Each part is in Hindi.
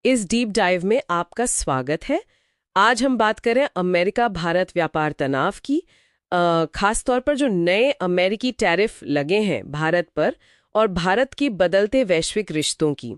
इस डीप डाइव में आपका स्वागत है। आज हम बात करें अमेरिका भारत व्यापार तनाव की, खास तौर पर जो नए अमेरिकी टैरिफ लगे हैं भारत पर और भारत की बदलते वैश्विक रिश्तों की।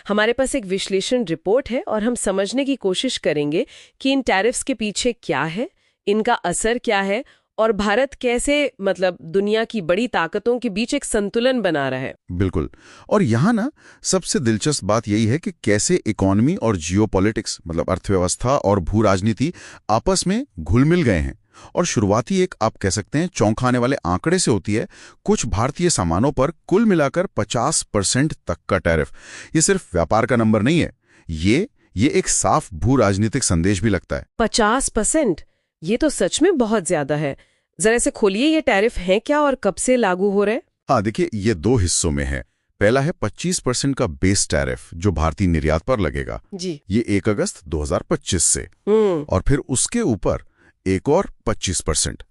हमारे पास एक विश्लेषण रिपोर्ट है और हम समझने की कोशिश करेंगे कि इन टैरिफ्स के पीछे क्या है, इनका असर क्या है और भारत कैसे दुनिया की बड़ी ताकतों के बीच एक संतुलन बना रहा है। बिल्कुल। और यहाँ ना सबसे दिलचस्प बात यही है कि कैसे इकोनॉमी और जियोपॉलिटिक्स अर्थव्यवस्था और भू राजनीति आपस में घुल मिल गए हैं। और शुरुआती एक आप कह सकते हैं चौंकाने वाले आंकड़े से होती है कुछ भारतीय सामानों पर कुल मिलाकर 50% तक का टैरिफ। ये सिर्फ व्यापार का नंबर नहीं है, ये एक साफ भू राजनीतिक संदेश भी लगता है। 50%? ये तो सच में बहुत ज्यादा है। जरा से खोलिए, ये टैरिफ हैं क्या और कब से लागू हो रहे हैं? हाँ देखिए, ये 2 हिस्सों में है। पहला है 25% का बेस टैरिफ जो भारतीय निर्यात पर लगेगा जी। ये 1 अगस्त 2025 से, और फिर उसके ऊपर एक और 25%।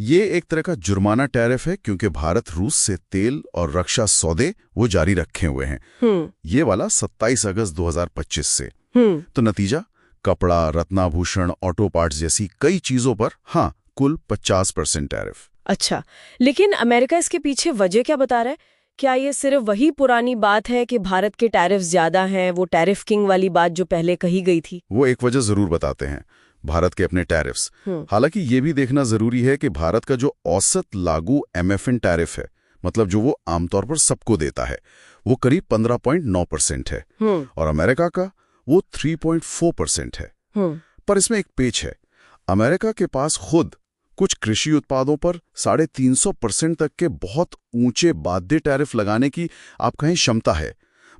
ये एक तरह का जुर्माना टैरिफ है क्योंकि भारत रूस से तेल और रक्षा सौदे वो जारी रखे हुए हैं। ये वाला 27 अगस्त 2025 से। तो नतीजा, कपड़ा, रत्नाभूषण, ऑटो पार्ट्स जैसी कई चीजों पर हाँ कुल 50% टैरिफ। अच्छा, लेकिन अमेरिका इसके पीछे वजह क्या बता रहा है? क्या ये सिर्फ वही पुरानी बात है कि भारत के टैरिफ ज्यादा हैं, वो टैरिफ किंग वाली बात जो पहले कही गई थी? वो एक वजह जरूर बताते हैं, भारत के अपने टैरिफ्स। हालांकि ये भी देखना जरूरी है कि भारत का जो औसत लागू MFN टैरिफ है, जो वो आमतौर पर सबको देता है, वो करीब 15.9% है और अमेरिका का वो 3.4% है। पर इसमें एक पेच है। अमेरिका के पास खुद कुछ कृषि उत्पादों पर 350% तक के बहुत ऊंचे बाध्य टैरिफ लगाने की आप कहें क्षमता है।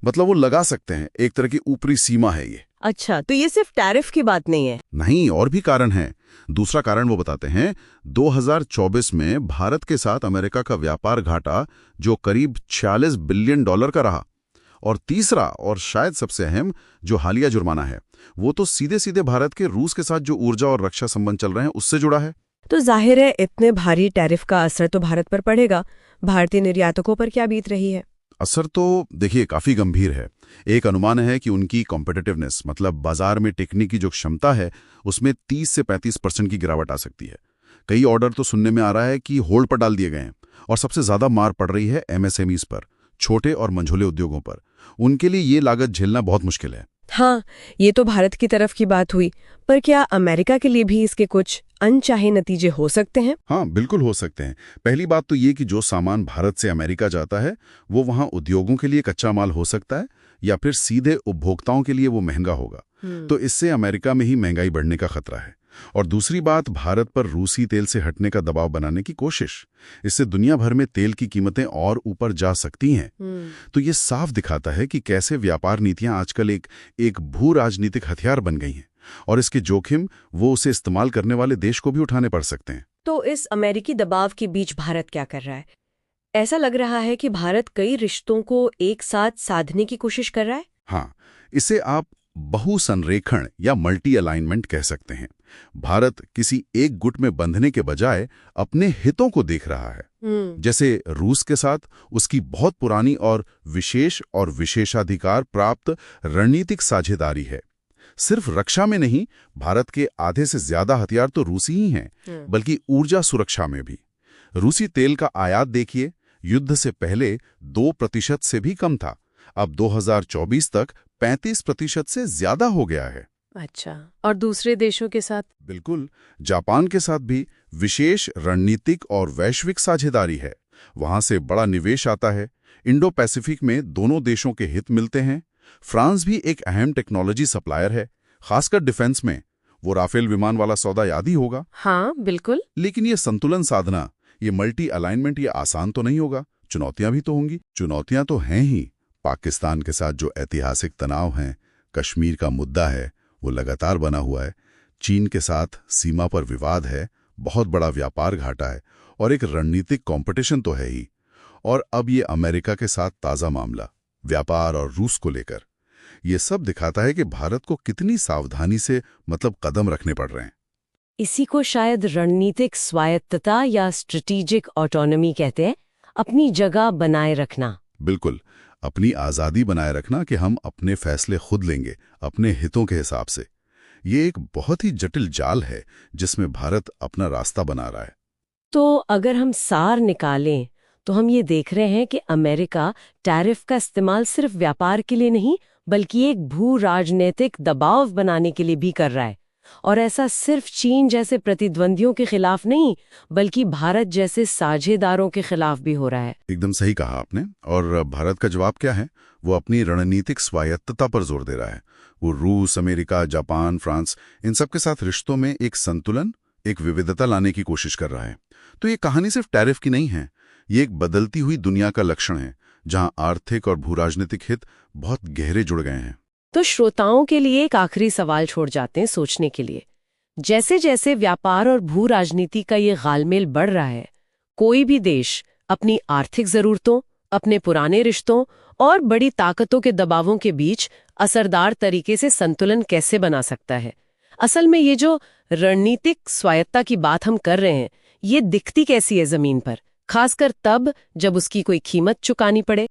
वो लगा सकते हैं, एक तरह की ऊपरी सीमा है ये। अच्छा, तो ये सिर्फ टैरिफ की बात नहीं है? नहीं, और भी कारण है। दूसरा कारण वो बताते हैं 2024 में भारत के साथ अमेरिका का व्यापार घाटा जो करीब $46 बिलियन का रहा। और तीसरा और शायद सबसे अहम जो हालिया जुर्माना है, वो तो सीधे सीधे भारत के रूस के साथ जो ऊर्जा और रक्षा संबंध चल रहे हैं उससे जुड़ा है। तो जाहिर है इतने भारी टैरिफ का असर तो भारत पर पड़ेगा। भारतीय निर्यातकों पर क्या बीत रही है? असर तो देखिए काफी गंभीर है। एक अनुमान है कि उनकी कॉम्पिटिटिवनेस बाजार में टिकने की जो क्षमता है उसमें 30 से 35% की गिरावट आ सकती है। कई ऑर्डर तो सुनने में आ रहा है कि होल्ड पर डाल दिए गए हैं। और सबसे ज्यादा मार पड़ रही है MSMEs पर, छोटे और मंझोले उद्योगों पर। उनके लिए ये लागत झेलना बहुत मुश्किल है। हाँ, ये तो भारत की तरफ की बात हुई, पर क्या अमेरिका के लिए भी इसके कुछ अनचाहे नतीजे हो सकते हैं? हाँ, बिल्कुल हो सकते हैं। पहली बात तो ये कि जो सामान भारत से अमेरिका जाता है वो वहाँ उद्योगों के लिए कच्चा माल हो सकता है या फिर सीधे उपभोक्ताओं के लिए वो महंगा होगा। तो इससे अमेरिका में ही महंगाई बढ़ने का खतरा है। और दूसरी बात, भारत पर रूसी तेल से हटने का दबाव बनाने की कोशिश, इससे दुनिया भर में तेल की कीमतें और ऊपर जा सकती हैं। तो ये साफ दिखाता है कि कैसे व्यापार नीतियां आजकल एक भू राजनीतिक हथियार बन गई हैं और इसके जोखिम वो उसे इस्तेमाल करने वाले देश को भी उठाने पड़ सकते हैं। तो इस अमेरिकी दबाव के बीच भारत क्या कर रहा है? ऐसा लग रहा है कि भारत कई रिश्तों को एक साथ साधने की कोशिश कर रहा है। हाँ, इसे आप बहु संरेखण या मल्टी अलाइनमेंट कह सकते हैं। भारत किसी एक गुट में बंधने के बजाय अपने हितों को देख रहा है। जैसे रूस के साथ उसकी बहुत पुरानी और विशेषाधिकार प्राप्त रणनीतिक साझेदारी है। सिर्फ रक्षा में नहीं, भारत के आधे से ज्यादा हथियार तो रूसी ही हैं, बल्कि ऊर्जा सुरक्षा में भी। रूसी तेल का आयात देखिए, युद्ध से पहले 2% से भी कम था, अब 2024 तक 35% से ज्यादा हो गया है। अच्छा, और दूसरे देशों के साथ? बिल्कुल, जापान के साथ भी विशेष रणनीतिक और वैश्विक साझेदारी है। वहां से बड़ा निवेश आता है। इंडो पैसिफिक में दोनों देशों के हित मिलते हैं। फ्रांस भी एक अहम टेक्नोलॉजी सप्लायर है, खासकर डिफेंस में। वो राफेल विमान वाला सौदा याद ही होगा। हाँ बिल्कुल। लेकिन ये संतुलन साधना, ये मल्टी अलाइनमेंट, ये आसान तो नहीं होगा। चुनौतियां भी तो होंगी। चुनौतियां तो हैं ही। पाकिस्तान के साथ जो ऐतिहासिक तनाव हैं, कश्मीर का मुद्दा है वो लगातार बना हुआ है, चीन के साथ सीमा पर विवाद है, बहुत बड़ा व्यापार घाटा है और एक रणनीतिक कंपटीशन तो है ही। और अब ये अमेरिका के साथ ताज़ा मामला, व्यापार और रूस को लेकर। ये सब दिखाता है कि भारत को कितनी सावधानी से कदम रखने पड़ रहे हैं। इसी को शायद रणनीतिक स्वायत्तता या स्ट्रेटेजिक ऑटोनॉमी कहते हैं, अपनी जगह बनाए रखना। बिल्कुल, अपनी आज़ादी बनाए रखना कि हम अपने फैसले खुद लेंगे, अपने हितों के हिसाब से। ये एक बहुत ही जटिल जाल है जिसमें भारत अपना रास्ता बना रहा है। तो अगर हम सार निकालें तो हम ये देख रहे हैं कि अमेरिका टैरिफ का इस्तेमाल सिर्फ व्यापार के लिए नहीं बल्कि एक भू राजनीतिक दबाव बनाने के लिए भी कर रहा है। और ऐसा सिर्फ चीन जैसे प्रतिद्वंदियों के खिलाफ नहीं बल्कि भारत जैसे साझेदारों के खिलाफ भी हो रहा है। एकदम सही कहा आपने। और भारत का जवाब क्या है? वो अपनी रणनीतिक स्वायत्तता पर जोर दे रहा है। वो रूस, अमेरिका, जापान, फ्रांस, इन सब के साथ रिश्तों में एक संतुलन, एक विविधता लाने की कोशिश कर रहा है। तो ये कहानी सिर्फ टैरिफ की नहीं है, ये एक बदलती हुई दुनिया का लक्षण है जहां आर्थिक और भूराजनीतिक हित बहुत गहरे जुड़ गए हैं। तो श्रोताओं के लिए एक आखिरी सवाल छोड़ जाते हैं सोचने के लिए। जैसे जैसे व्यापार और भू राजनीति का ये गालमेल बढ़ रहा है, कोई भी देश अपनी आर्थिक जरूरतों, अपने पुराने रिश्तों और बड़ी ताकतों के दबावों के बीच असरदार तरीके से संतुलन कैसे बना सकता है? असल में ये जो रणनीतिक स्वायत्ता की बात हम कर रहे हैं, ये दिखती कैसी है जमीन पर, खासकर तब जब उसकी कोई कीमत चुकानी पड़े?